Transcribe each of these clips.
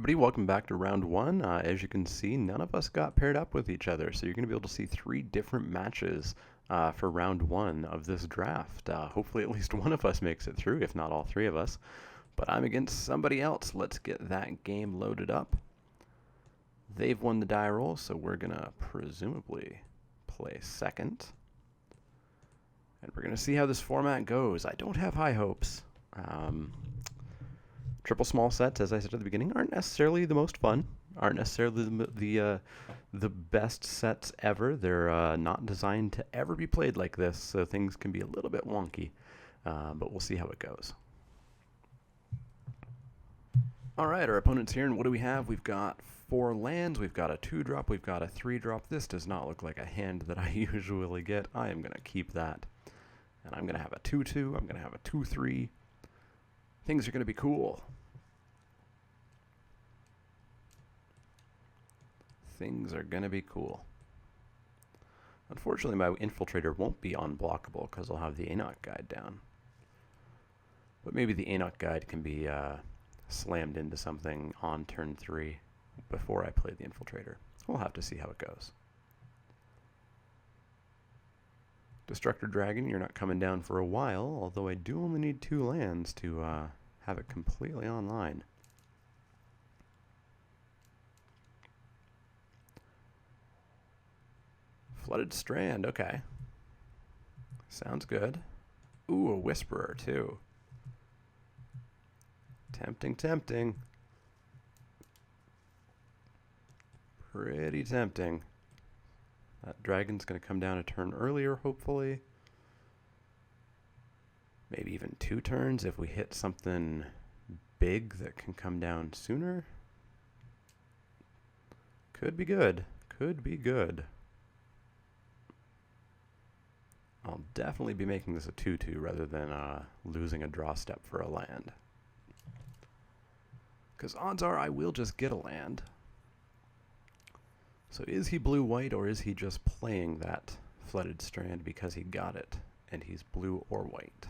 everybody, welcome back to round one. As you can see, none of us got paired up with each other, so you're going to be able to see three different matches for round one of this draft. Hopefully at least one of us makes it through, if not all three of us. But I'm against somebody else. Let's get that game loaded up. They've won the die roll, so we're going to presumably play second. And we're going to see how this format goes. I don't have high hopes. Triple small sets, as I said at the beginning, aren't necessarily the most fun, aren't necessarily the best sets ever. They're not designed to ever be played like this, so things can be a little bit wonky, but we'll see how it goes. All right, our opponent's here, and what do we have? We've got 4 lands, we've got a 2-drop, we've got a 3-drop. This does not look like a hand that I usually get. I am going to keep that, and I'm going to have a 2-2, I'm going to have a 2-3. Things are going to be cool. Things are going to be cool. Unfortunately, my Infiltrator won't be unblockable because I'll have the Enoch Guide down. But maybe the Enoch Guide can be slammed into something on turn 3 before I play the Infiltrator. We'll have to see how it goes. Destructor Dragon, you're not coming down for a while, although I do only need 2 lands to have it completely online. Flooded Strand, okay. Sounds good. Ooh, a Whisperer, too. Tempting, tempting. Pretty tempting. That dragon's going to come down a turn earlier, hopefully. Maybe even 2 turns if we hit something big that can come down sooner. Could be good. Could be good. I'll definitely be making this a 2-2 rather than losing a draw step for a land. Because odds are I will just get a land. So is he blue-white, or is he just playing that Flooded Strand because he got it and he's blue or white?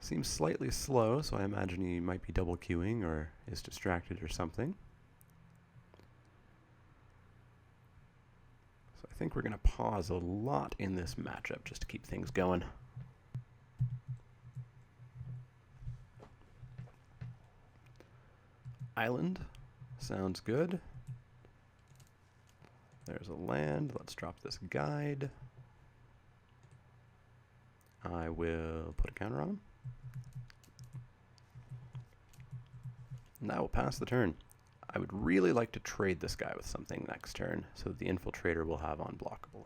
Seems slightly slow, so I imagine he might be double queuing or is distracted or something. So I think we're going to pause a lot in this matchup just to keep things going. Island. Sounds good. There's a land. Let's drop this guide. I will put a counter on him. And that will pass the turn. I would really like to trade this guy with something next turn so that the Infiltrator will have unblockable.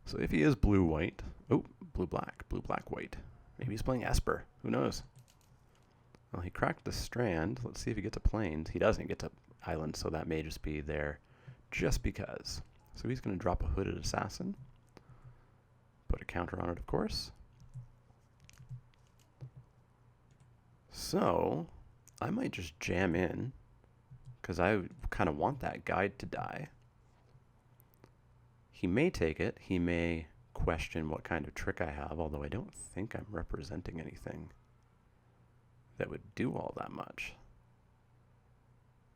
So if he is blue-white, oh, blue-black, white. Maybe he's playing Esper, who knows? Well, he cracked the Strand. Let's see if he gets a Plains. He doesn't get to Island, so that may just be there just because. So he's going to drop a Hooded Assassin. Put a counter on it, of course. So I might just jam in, because I kind of want that guide to die. He may take it. He may question what kind of trick I have, although I don't think I'm representing anything that would do all that much.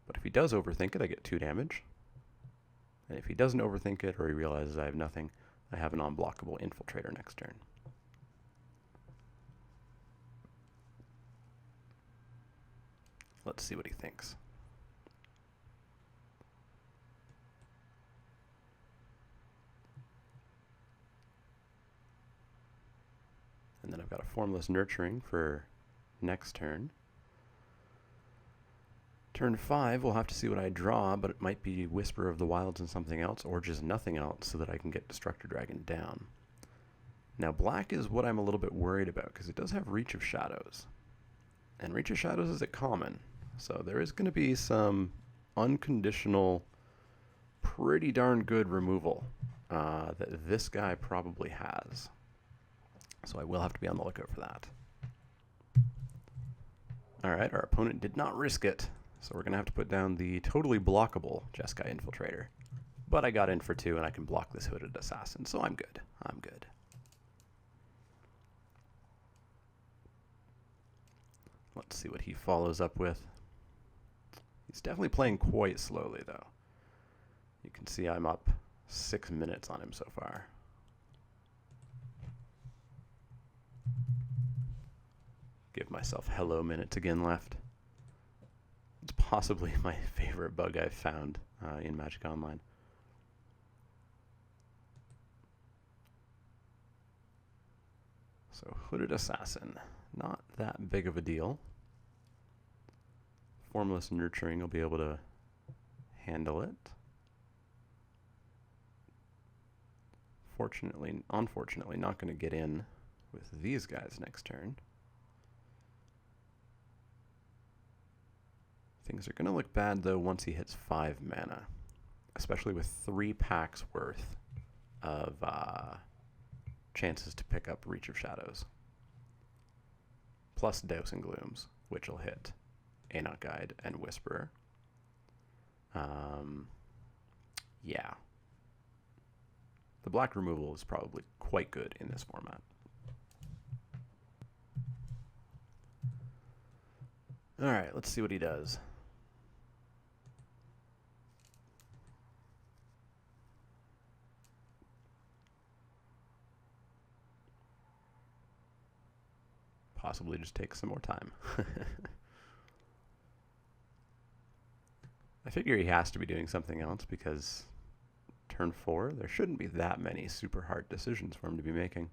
But if he does overthink it, I get 2 damage. And if he doesn't overthink it, or he realizes I have nothing, I have an unblockable Infiltrator next turn. Let's see what he thinks. And then I've got a Formless Nurturing for next turn. Turn 5, we'll have to see what I draw, but it might be Whisper of the Wilds and something else, or just nothing else, so that I can get Destructor Dragon down. Now black is what I'm a little bit worried about, because it does have Reach of Shadows. And Reach of Shadows is a common, so there is going to be some unconditional, pretty darn good removal that this guy probably has. So I will have to be on the lookout for that. Alright, our opponent did not risk it, so we're going to have to put down the totally blockable Jeskai Infiltrator. But I got in for 2 and I can block this Hooded Assassin, so I'm good. I'm good. Let's see what he follows up with. He's definitely playing quite slowly, though. You can see I'm up 6 minutes on him so far. Give myself hello minutes again left. It's possibly my favorite bug I've found in Magic Online. So Hooded Assassin, not that big of a deal. Formless Nurturing will be able to handle it. Unfortunately, not going to get in with these guys next turn. Things are going to look bad, though, once he hits 5 mana, especially with 3 packs worth of chances to pick up Reach of Shadows, plus Douse and Glooms, which will hit Anot Guide and Whisperer. Yeah. The black removal is probably quite good in this format. Alright, let's see what he does. Possibly just take some more time. I figure he has to be doing something else because turn 4, there shouldn't be that many super hard decisions for him to be making.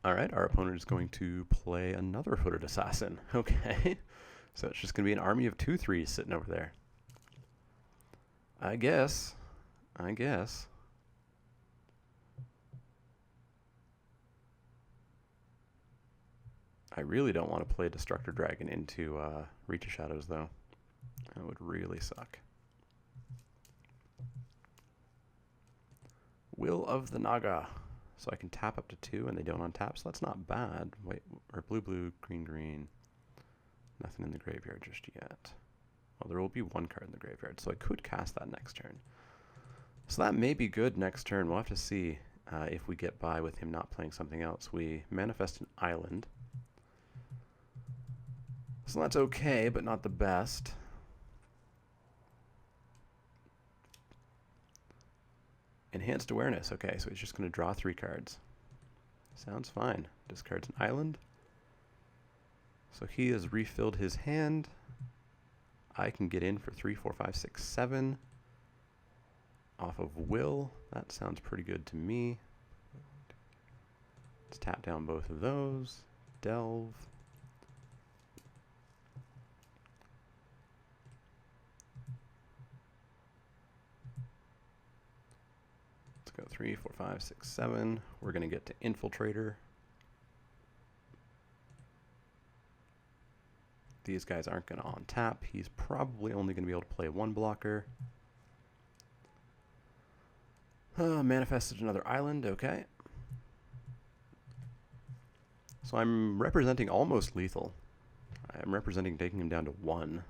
Alright, our opponent is going to play another Hooded Assassin. Okay. So it's just going to be an army of 2/3s sitting over there. I guess. I really don't want to play Destructor Dragon into Reach of Shadows, though. That would really suck. Will of the Naga. So I can tap up to 2 and they don't untap, so that's not bad. Wait, or blue, blue, green, green. Nothing in the graveyard just yet. Well, there will be 1 card in the graveyard, so I could cast that next turn. So that may be good next turn. We'll have to see if we get by with him not playing something else. We manifest an island. So that's okay, but not the best. Enhanced Awareness. Okay, so he's just going to draw 3 cards. Sounds fine. Discards an island. So he has refilled his hand. I can get in for 3, 4, 5, 6, 7. Off of Will. That sounds pretty good to me. Let's tap down both of those. Delve. Go 3, 4, 5, 6, 7. We're going to get to Infiltrator. These guys aren't going to untap. He's probably only going to be able to play 1 blocker. Manifested another island. Okay. So I'm representing almost lethal. I'm representing taking him down to 1.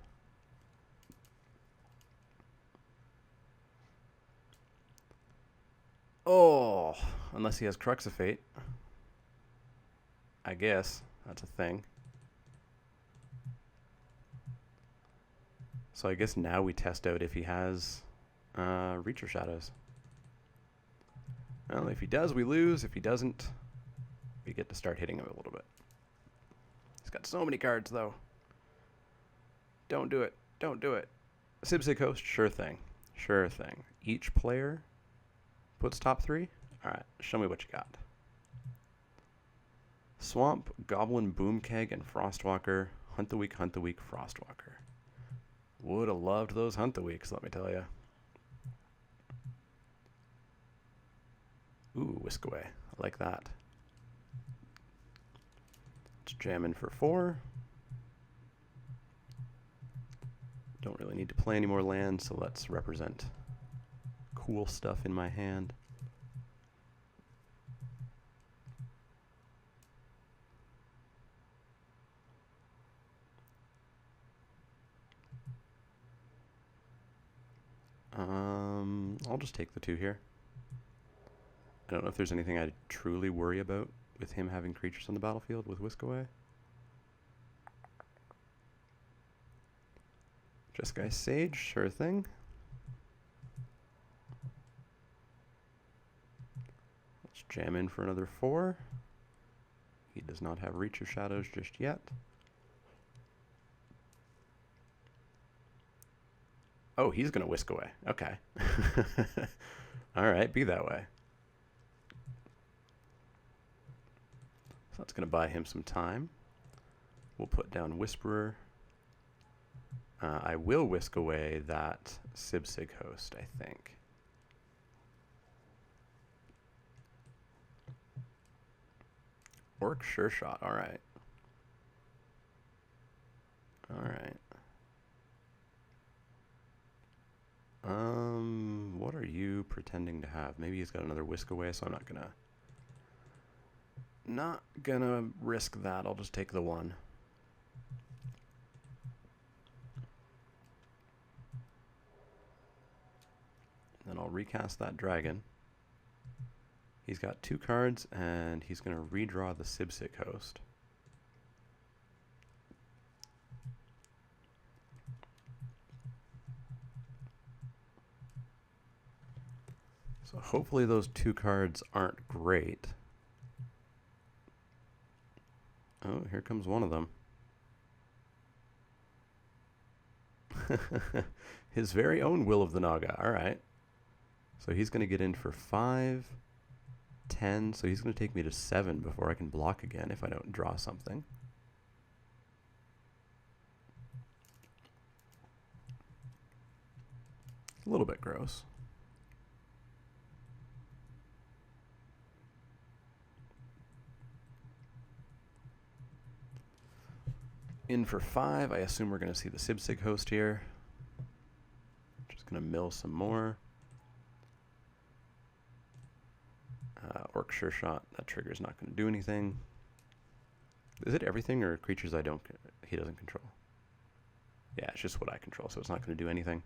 Oh, unless he has Crux of Fate. I guess that's a thing. So I guess now we test out if he has Reach of Shadows. Well, if he does, we lose. If he doesn't, we get to start hitting him a little bit. He's got so many cards, though. Don't do it. Don't do it. Sibsig Host, sure thing. Sure thing. Each player puts top 3? Alright, show me what you got. Swamp, Goblin, Boomkeg, and Frostwalker. Hunt the Weak, Frostwalker. Would have loved those Hunt the Weeks, let me tell you. Ooh, Whisk Away. I like that. Let's jam in for 4. Don't really need to play any more lands, so let's represent cool stuff in my hand. I'll just take the 2 here. I don't know if there's anything I truly worry about with him having creatures on the battlefield with Whisk Away. Jeskai Sage, sure thing. Let's jam in for another 4. He does not have Reach of Shadows just yet. Oh, he's going to Whisk Away. Okay. All right, be that way. So that's going to buy him some time. We'll put down Whisperer. I will Whisk Away that Sibsig Host, I think. Orc Sure Shot, all right. All right. What are you pretending to have? Maybe he's got another Whisk Away, so I'm not gonna risk that. I'll just take the 1. Then I'll recast that dragon. He's got 2 cards, and he's gonna redraw the Sibsig Host. So hopefully those 2 cards aren't great. Oh, here comes one of them. His very own Will of the Naga. All right. So he's going to get in for 5, 10. So he's going to take me to 7 before I can block again if I don't draw something. A little bit gross. In for 5. I assume we're going to see the Sibsig Host here. Just going to mill some more. Orc Sure Shot. That trigger's not going to do anything. Is it everything or creatures he doesn't control? Yeah, it's just what I control, so it's not going to do anything.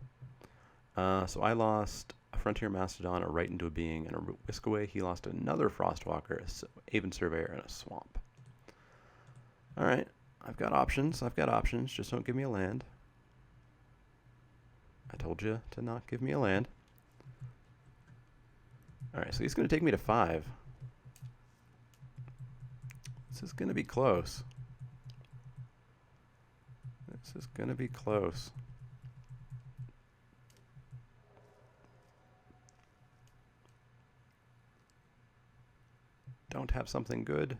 So I lost a Frontier Mastodon, a Right into a Being, and a Whisk Away. He lost another Frostwalker, a Aven Surveyor, and a Swamp. All right. I've got options. Just don't give me a land. I told you to not give me a land. All right, so he's going to take me to 5. This is going to be close. Don't have something good.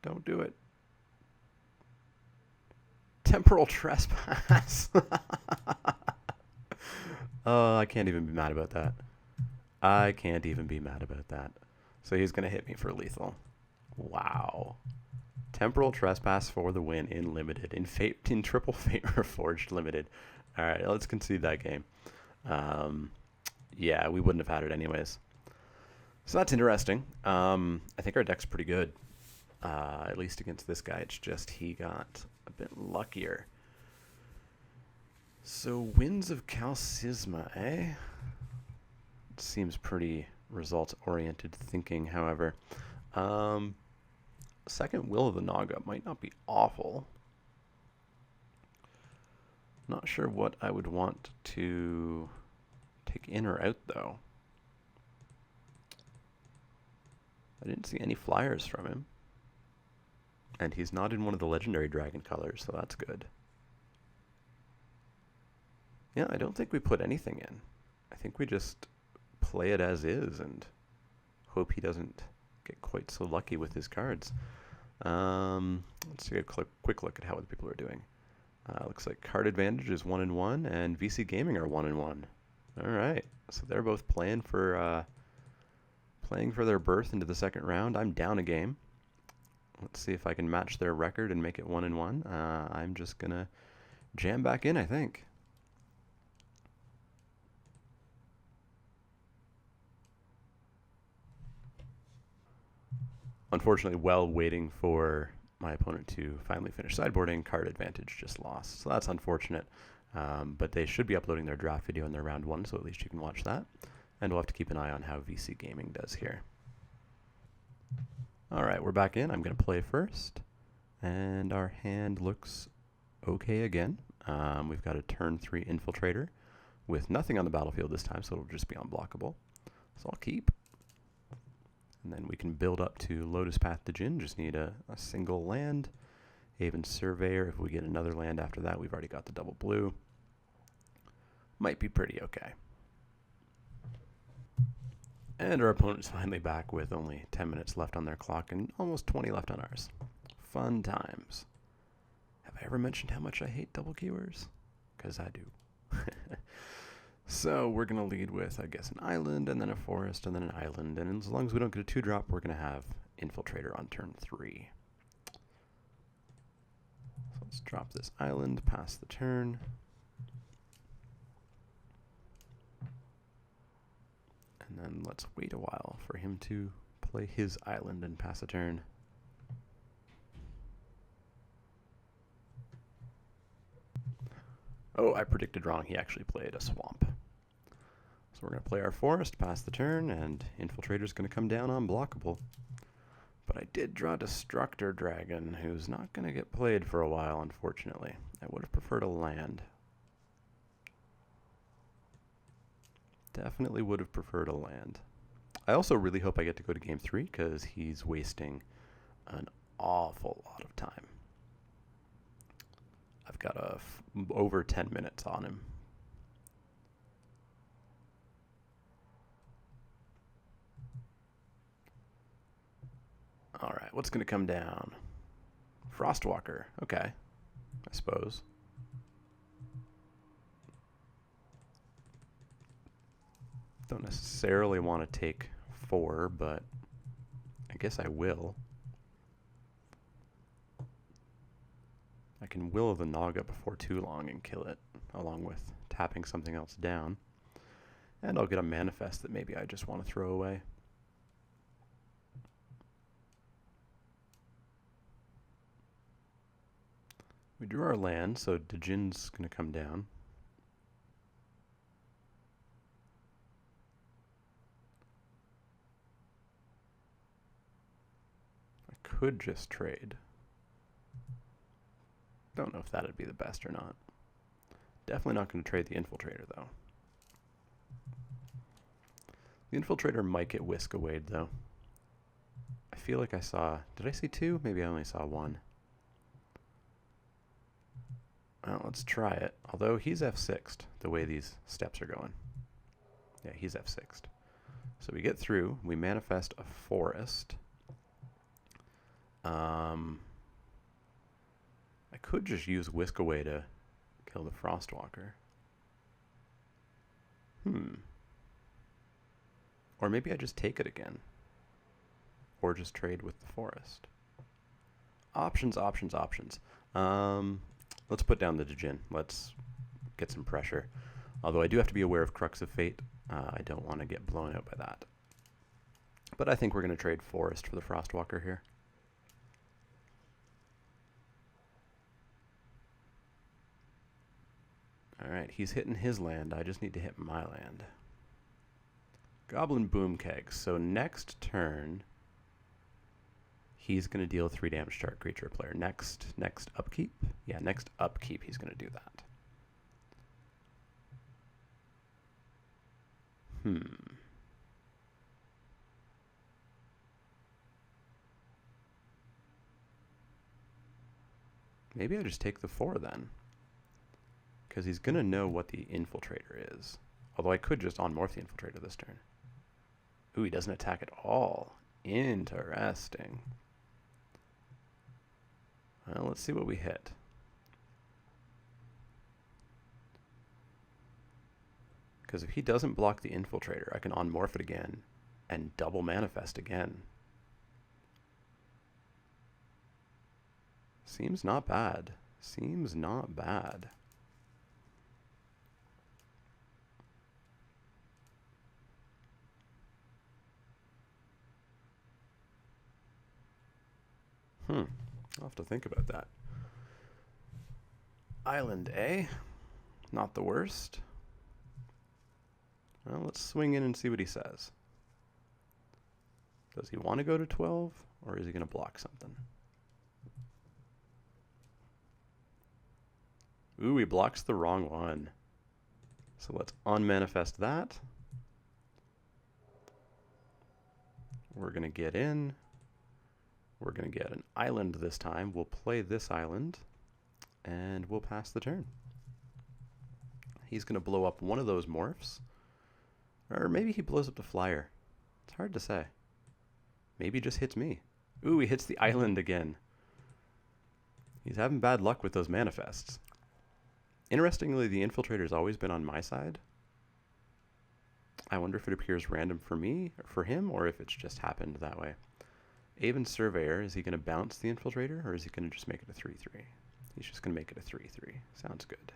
Don't do it. Temporal Trespass. Oh, I can't even be mad about that. So he's going to hit me for lethal. Wow. Temporal Trespass for the win in Limited. In Triple Fate Reforged Limited. All right, let's concede that game. Yeah, we wouldn't have had it anyways. So that's interesting. I think our deck's pretty good. At least against this guy. It's just he got a bit luckier. So Winds of Calcisma, eh? It seems pretty results-oriented thinking, however. Second Will of the Naga might not be awful. Not sure what I would want to take in or out, though. I didn't see any flyers from him. And he's not in one of the legendary dragon colors, so that's good. Yeah, I don't think we put anything in. I think we just play it as is and hope he doesn't get quite so lucky with his cards. Let's take a quick look at how other people are doing. Looks like Card Advantage is 1-1, and VC Gaming are 1-1. All right, so they're both playing for their berth into the second round. I'm down a game. Let's see if I can match their record and make it 1-1. I'm just gonna jam back in, I think. Unfortunately, while waiting for my opponent to finally finish sideboarding, Card Advantage just lost. So that's unfortunate. But they should be uploading their draft video in their round 1, so at least you can watch that. And we'll have to keep an eye on how VC Gaming does here. Alright, we're back in. I'm going to play first. And our hand looks okay again. We've got a turn 3 Infiltrator with nothing on the battlefield this time, so it'll just be unblockable. So I'll keep. And then we can build up to Lotus Path to Djinn. Just need a single land. Haven Surveyor. If we get another land after that, we've already got the double blue. Might be pretty okay. And our opponent's finally back with only 10 minutes left on their clock and almost 20 left on ours. Fun times. Have I ever mentioned how much I hate double keywords? Because I do. So we're going to lead with, I guess, an island, and then a forest, and then an island. And as long as we don't get a 2-drop, we're going to have Infiltrator on turn 3. So let's drop this island, pass the turn. And then let's wait a while for him to play his island and pass a turn. Oh, I predicted wrong. He actually played a swamp. So we're going to play our forest, pass the turn, and Infiltrator's going to come down unblockable. But I did draw Destructor Dragon, who's not going to get played for a while, unfortunately. I would have preferred a land. Definitely would have preferred a land. I also really hope I get to go to game 3, because he's wasting an awful lot of time. I've got over 10 minutes on him. Alright, what's going to come down? Frostwalker. Okay, I suppose. Don't necessarily want to take 4, but I guess I will. I can Will of the Naga before too long and kill it, along with tapping something else down. And I'll get a manifest that maybe I just want to throw away. We drew our land, so Djinn's going to come down. I could just trade. Don't know if that'd be the best or not. Definitely not going to trade the Infiltrator, though. The Infiltrator might get whisk-awayed, though. I feel like I saw... Did I see 2? Maybe I only saw 1. Well, let's try it. Although he's F6'd, the way these steps are going. Yeah, he's F6'd. So we get through. We manifest a forest. I could just use Whisk Away to kill the Frostwalker. Or maybe I just take it again. Or just trade with the forest. Options, options, options. Let's put down the Djinn. Let's get some pressure. Although I do have to be aware of Crux of Fate. I don't want to get blown out by that. But I think we're going to trade forest for the Frostwalker here. Alright, he's hitting his land. I just need to hit my land. Goblin Boomkeg. So next turn, he's going to deal 3 damage to our creature player. Next upkeep? Yeah, next upkeep he's going to do that. Maybe I just take the 4 then. Because he's going to know what the Infiltrator is. Although I could just on-morph the Infiltrator this turn. Ooh, he doesn't attack at all. Interesting. Well, let's see what we hit. Because if he doesn't block the Infiltrator, I can on-morph it again and double manifest again. Seems not bad. Seems not bad. I'll have to think about that. Island, eh? Not the worst. Well, let's swing in and see what he says. Does he want to go to 12, or is he going to block something? Ooh, he blocks the wrong one. So let's unmanifest that. We're going to get in. We're going to get an island this time. We'll play this island, and we'll pass the turn. He's going to blow up one of those morphs. Or maybe he blows up the flyer. It's hard to say. Maybe he just hits me. Ooh, he hits the island again. He's having bad luck with those manifests. Interestingly, the infiltrator's always been on my side. I wonder if it appears random for me, or for him, or if it's just happened that way. Aven Surveyor, is he going to bounce the infiltrator, or is he going to just make it a 3-3? He's just going to make it a 3-3. Sounds good.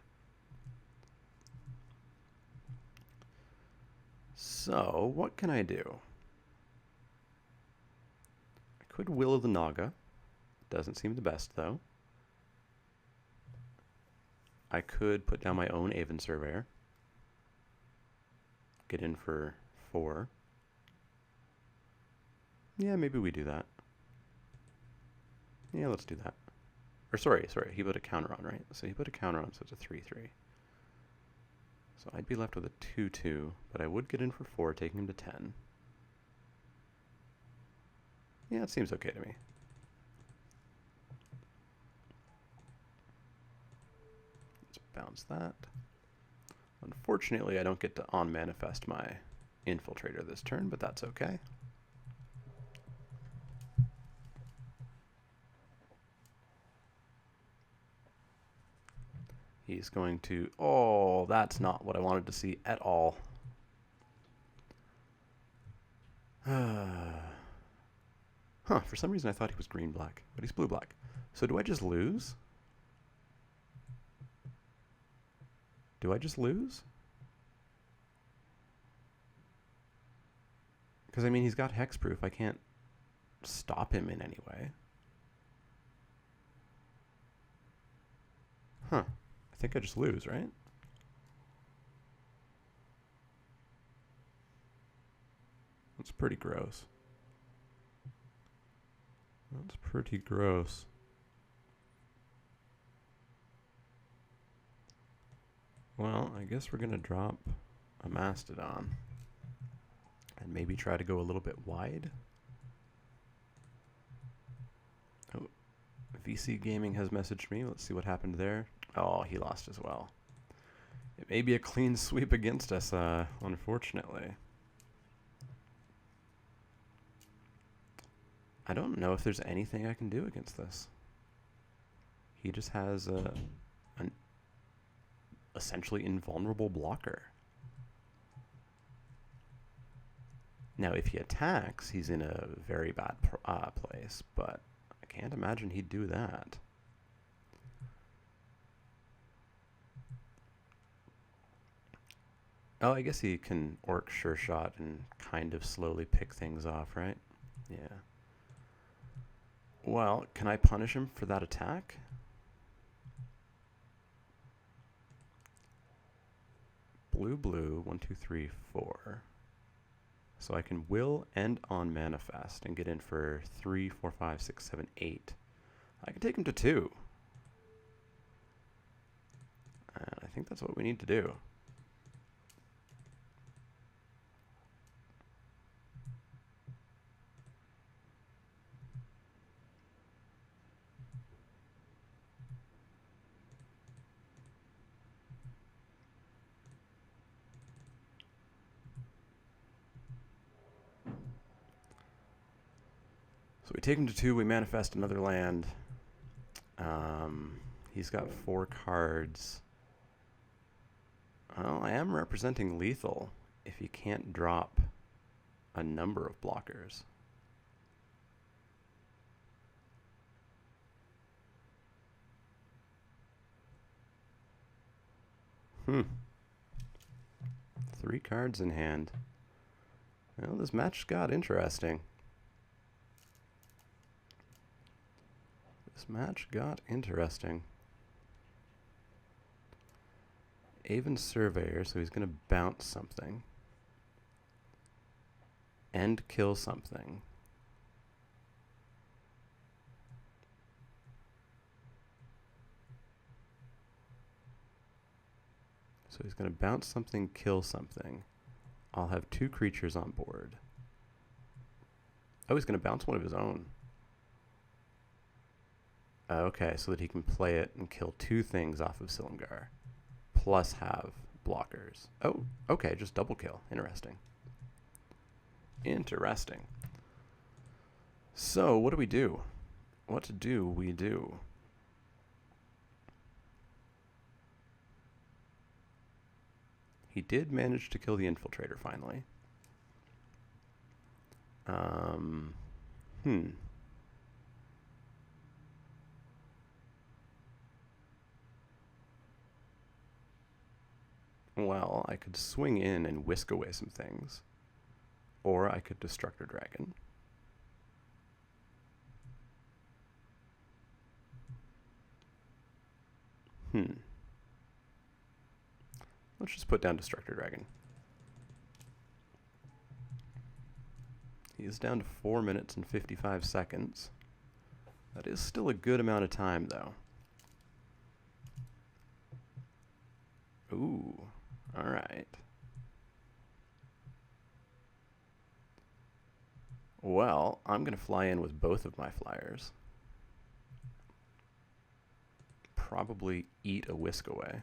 So, what can I do? I could Will of the Naga. Doesn't seem the best, though. I could put down my own Aven Surveyor. Get in for 4. Yeah, maybe we do that. Yeah, let's do that. Or sorry, he put a counter on, right? So he put a counter on, so it's a 3-3. So I'd be left with a 2-2, but I would get in for 4, taking him to 10. Yeah, it seems okay to me. Let's bounce that. Unfortunately, I don't get to on-manifest my infiltrator this turn, but that's okay. He's going to... Oh, that's not what I wanted to see at all. Huh, for some reason I thought he was green-black, but he's blue-black. So do I just lose? Do I just lose? Because, I mean, he's got hexproof. I can't stop him in any way. Huh. I think I just lose, right? That's pretty gross. That's pretty gross. Well, I guess we're going to drop a Mastodon and maybe try to go a little bit wide. Oh, VC Gaming has messaged me. Let's see what happened there. Oh, he lost as well. It may be a clean sweep against us, unfortunately. I don't know if there's anything I can do against this. He just has an essentially invulnerable blocker. Now, if he attacks, he's in a very bad place, but I can't imagine he'd do that. Oh, I guess he can Orc Sure Shot and kind of slowly pick things off, right? Yeah. Well, can I punish him for that attack? Blue, blue, 1, 2, 3, 4. So I can will and on manifest and get in for 3, 4, 5, 6, 7, 8. I can take him to 2. And I think that's what we need to do. So we take him to 2, we manifest another land. He's got 4 cards. Well, I am representing lethal if he can't drop a number of blockers. Hmm. 3 cards in hand. Well, this match got interesting. This match got interesting. Avon Surveyor, so he's going to bounce something. And kill something. So he's going to bounce something, kill something. I'll have 2 creatures on board. Oh, he's going to bounce one of his own. Okay, so that he can play it and kill 2 things off of Silumgar. Plus have blockers. Oh, okay, just double kill. Interesting. Interesting. So, what do we do? What do we do? He did manage to kill the Infiltrator finally. Well, I could swing in and whisk away some things. Or I could Destructor Dragon. Let's just put down Destructor Dragon. He is down to 4 minutes and 55 seconds. That is still a good amount of time, though. Ooh, alright. Well, I'm going to fly in with both of my flyers. Probably eat a whisk away.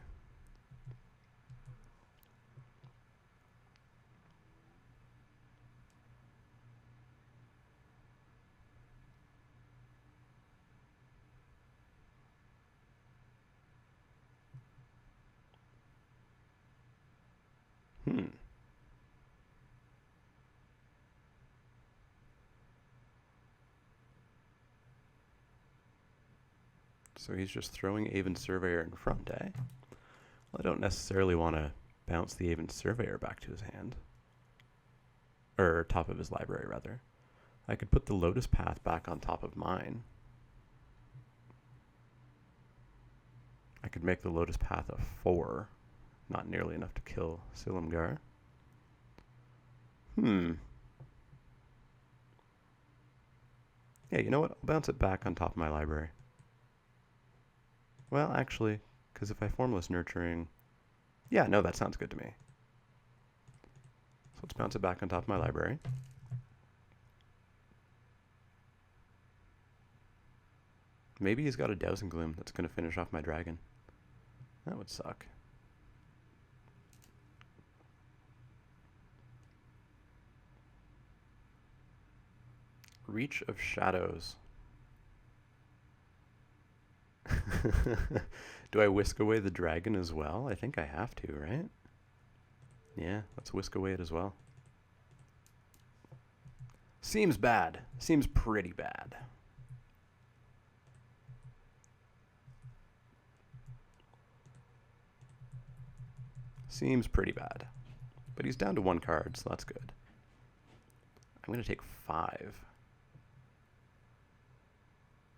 So he's just throwing Avon Surveyor in front, eh? Well, I don't necessarily want to bounce the Avon Surveyor back to his hand. Or top of his library, rather. I could put the Lotus Path back on top of mine. I could make the Lotus Path a 4. Not nearly enough to kill Silumgar. Yeah, you know what? I'll bounce it back on top of my library. Well, actually, because if I Formless Nurturing... Yeah, no, that sounds good to me. So let's bounce it back on top of my library. Maybe he's got a Dousing Gloom that's going to finish off my dragon. That would suck. Reach of Shadows. Do I whisk away the dragon as well? I think I have to, right? Yeah, let's whisk away it as well. Seems bad. Seems pretty bad. Seems pretty bad. But he's down to 1 card, so that's good. I'm going to take 5.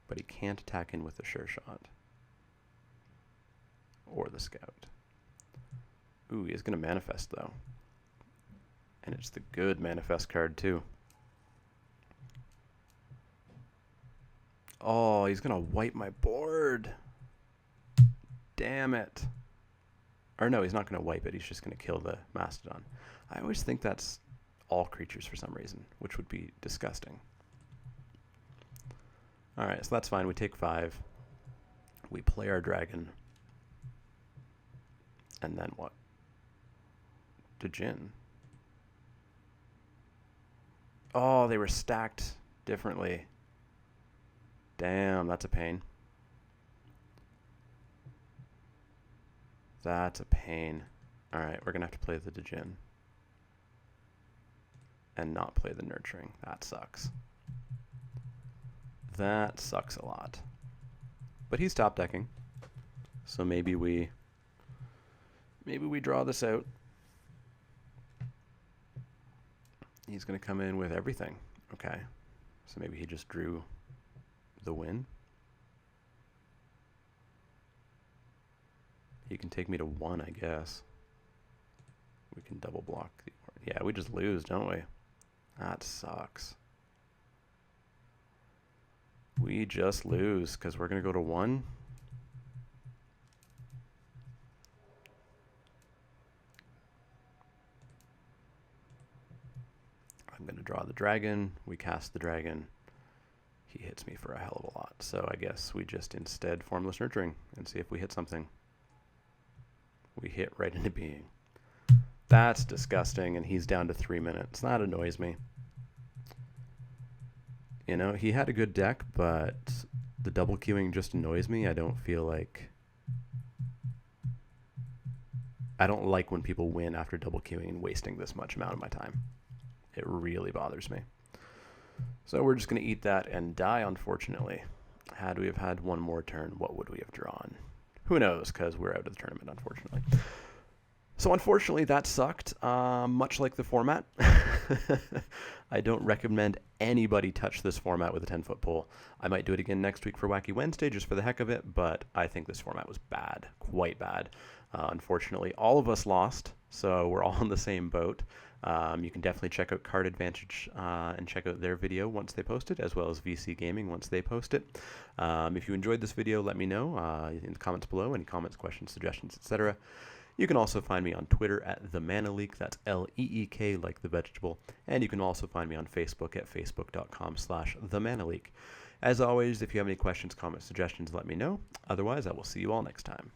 But he can't attack in with the Sure Shot. Or the Scout. Ooh, he is going to Manifest, though. And it's the good Manifest card, too. Oh, he's going to wipe my board. Damn it. Or no, he's not going to wipe it. He's just going to kill the Mastodon. I always think that's all creatures for some reason, which would be disgusting. Alright, so that's fine. We take 5. We play our dragon. And then what? Djinn. Oh, they were stacked differently. Damn, that's a pain. That's a pain. Alright, we're going to have to play the Djinn. And not play the Nurturing. That sucks. That sucks a lot. But he's top decking. So maybe we draw this out. He's going to come in with everything. Okay. So maybe he just drew the win. He can take me to 1, I guess. We can double block. Yeah, we just lose, don't we? That sucks. We just lose because we're going to go to 1. I'm going to draw the dragon. We cast the dragon. He hits me for a hell of a lot. So I guess we just instead Formless Nurturing and see if we hit something. We hit right into being. That's disgusting, and he's down to 3 minutes. That annoys me. You know, he had a good deck, but the double queuing just annoys me. I don't like when people win after double queuing and wasting this much amount of my time. It really bothers me. So we're just going to eat that and die, unfortunately. Had we have had one more turn, what would we have drawn? Who knows, because we're out of the tournament, unfortunately. So unfortunately, that sucked, much like the format. I don't recommend anybody touch this format with a 10-foot pole. I might do it again next week for Wacky Wednesday, just for the heck of it, but I think this format was bad, quite bad. Unfortunately, all of us lost, so we're all in the same boat. You can definitely check out Card Advantage and check out their video once they post it, as well as VC Gaming once they post it. If you enjoyed this video, let me know in the comments below, any comments, questions, suggestions, etc. You can also find me on Twitter at The Mana Leek, that's L-E-E-K like the vegetable, and you can also find me on Facebook at facebook.com/TheManaLeek. As always, if you have any questions, comments, suggestions, let me know. Otherwise, I will see you all next time.